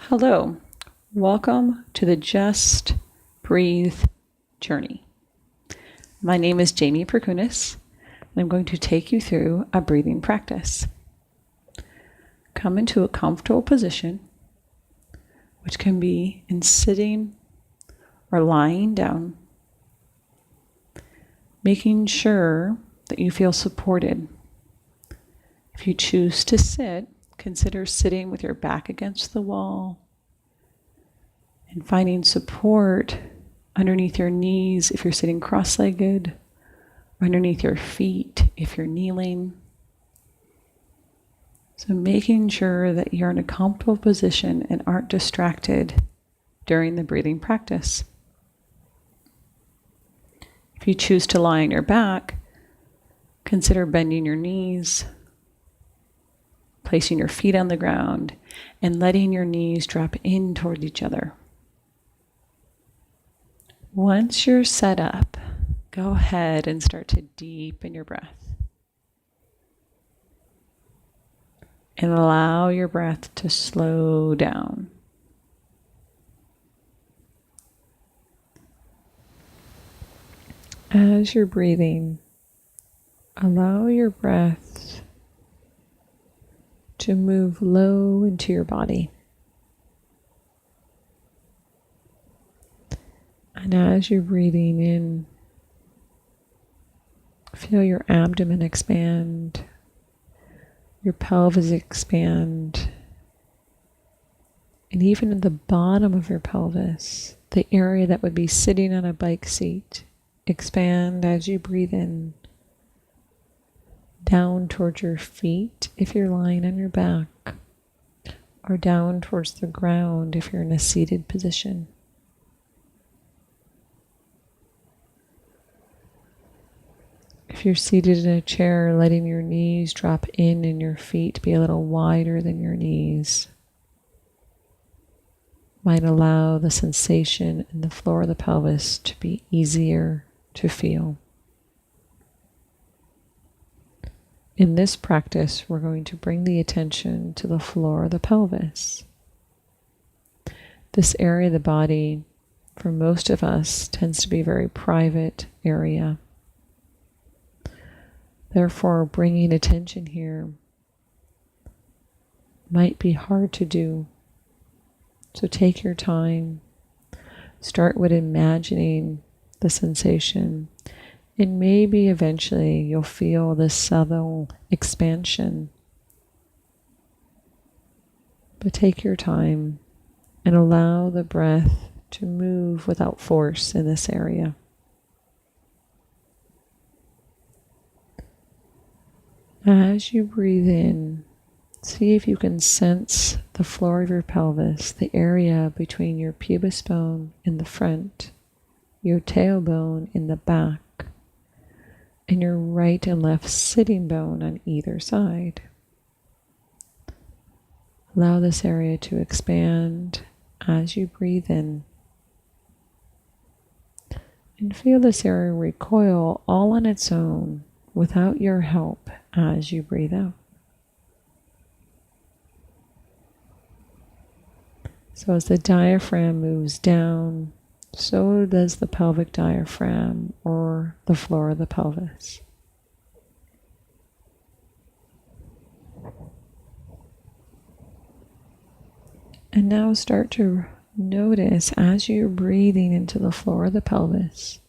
Hello, welcome to the Just Breathe journey. My name is Jamie Perkunis, and I'm going to take you through a breathing practice. Come into a comfortable position, which can be in sitting or lying down, making sure that you feel supported. If you choose to sit, consider sitting with your back against the wall and finding support underneath your knees if you're sitting cross-legged, or underneath your feet if you're kneeling. So making sure that you're in a comfortable position and aren't distracted during the breathing practice. If you choose to lie on your back, consider bending your knees, placing your feet on the ground, and letting your knees drop in toward each other. Once you're set up, go ahead and start to deepen your breath. And allow your breath to slow down. As you're breathing, allow your breath to move low into your body. And as you're breathing in, feel your abdomen expand, your pelvis expand, and even at the bottom of your pelvis, the area that would be sitting on a bike seat, expand as you breathe in, down towards your feet if you're lying on your back, or down towards the ground if you're in a seated position. If you're seated in a chair, letting your knees drop in and your feet be a little wider than your knees might allow the sensation in the floor of the pelvis to be easier to feel. In this practice, we're going to bring the attention to the floor of the pelvis. This area of the body, for most of us, tends to be a very private area. Therefore, bringing attention here might be hard to do. So take your time. Start with imagining the sensation. And maybe eventually you'll feel this subtle expansion. But take your time and allow the breath to move without force in this area. As you breathe in, see if you can sense the floor of your pelvis, the area between your pubis bone in the front, your tailbone in the back, and your right and left sitting bone on either side. Allow this area to expand as you breathe in. And feel this area recoil all on its own without your help as you breathe out. So as the diaphragm moves down, so does the pelvic diaphragm or the floor of the pelvis. And now start to notice as you're breathing into the floor of the pelvis,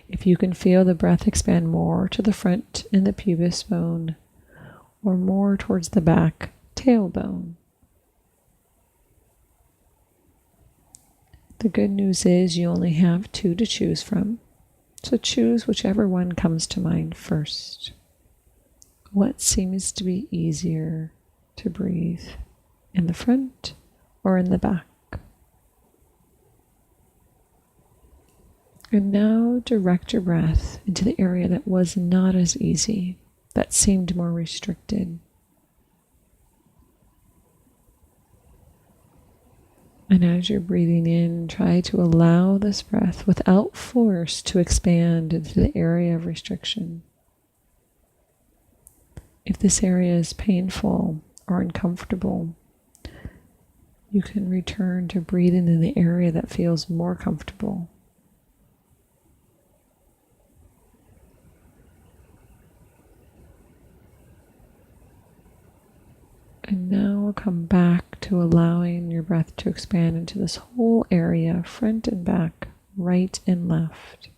if you can feel the breath expand more to the front in the pubis bone or more towards the back tailbone. The good news is you only have two to choose from, so choose whichever one comes to mind first. What seems to be easier to breathe, in the front or in the back? And now direct your breath into the area that was not as easy, that seemed more restricted. And as you're breathing in, try to allow this breath without force to expand into the area of restriction. If this area is painful or uncomfortable, you can return to breathing in the area that feels more comfortable. And now we'll come back to allowing your breath to expand into this whole area, front and back, right and left.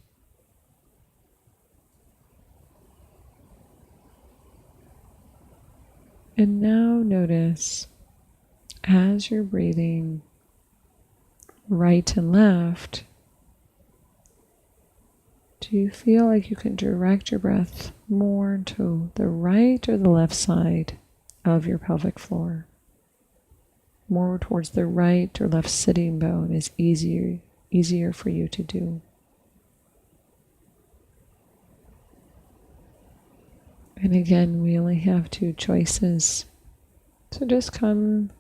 And now notice as you're breathing right and left, do you feel like you can direct your breath more to the right or the left side of your pelvic floor? More towards the right or left sitting bone is easier for you to do. And again, we only have two choices. So just come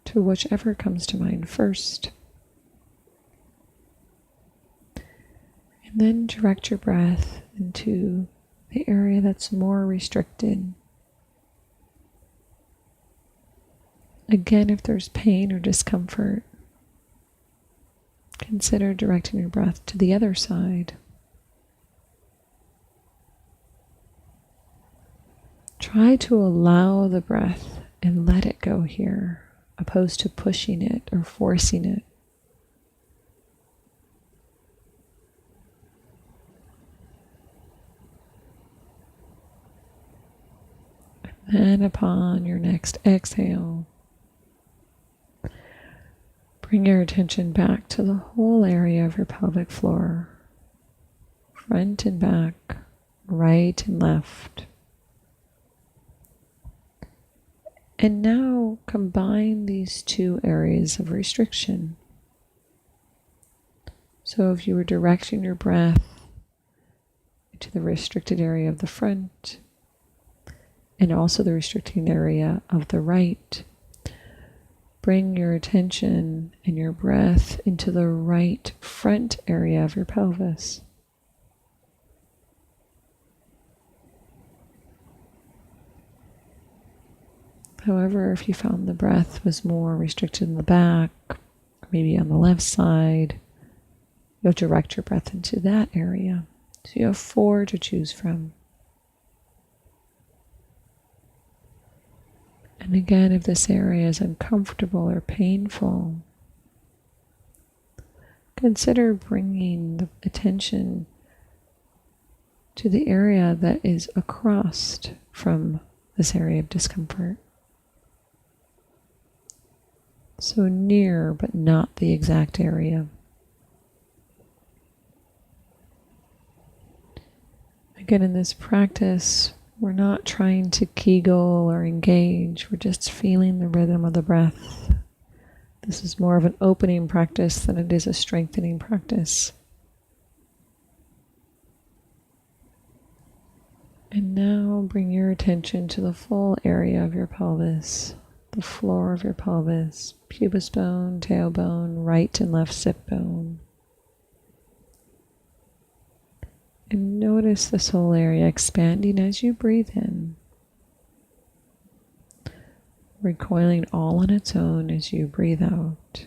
to whichever comes to mind first. And then direct your breath into the area that's more restricted. Again, if there's pain or discomfort, consider directing your breath to the other side. Try to allow the breath and let it go here, opposed to pushing it or forcing it. And then upon your next exhale, bring your attention back to the whole area of your pelvic floor, front and back, right and left. And now combine these two areas of restriction. So if you were directing your breath to the restricted area of the front and also the restricting area of the right, bring your attention and your breath into the right front area of your pelvis. However, if you found the breath was more restricted in the back, or maybe on the left side, you'll direct your breath into that area. So you have 4 to choose from. And again, if this area is uncomfortable or painful, consider bringing the attention to the area that is across from this area of discomfort. So near, but not the exact area. Again, in this practice, we're not trying to kegel or engage. We're just feeling the rhythm of the breath. This is more of an opening practice than it is a strengthening practice. And now bring your attention to the full area of your pelvis, the floor of your pelvis, pubis bone, tailbone, right and left sit bone. And notice this whole area expanding as you breathe in, recoiling all on its own as you breathe out.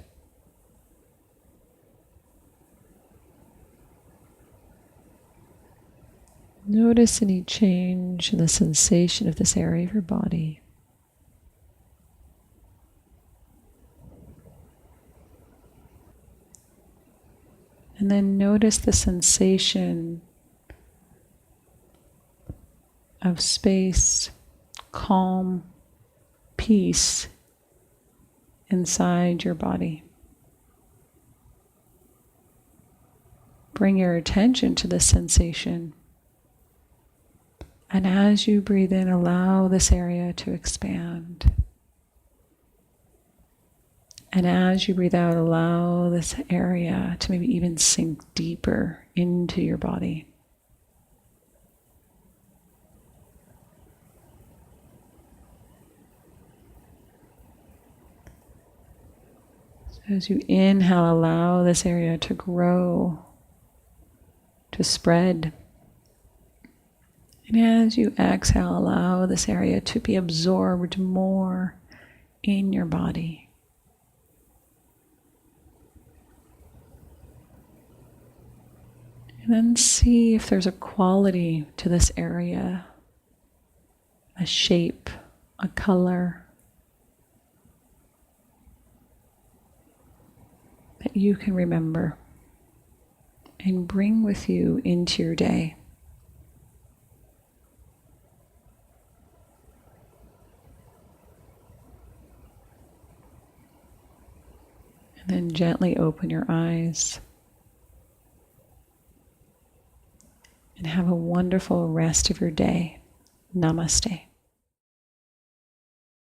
Notice any change in the sensation of this area of your body. And then notice the sensation of space, calm, peace inside your body. Bring your attention to this sensation. And as you breathe in, allow this area to expand. And as you breathe out, allow this area to maybe even sink deeper into your body. So as you inhale, allow this area to grow, to spread. And as you exhale, allow this area to be absorbed more in your body. And then see if there's a quality to this area, a shape, a color that you can remember and bring with you into your day. And then gently open your eyes and have a wonderful rest of your day. Namaste.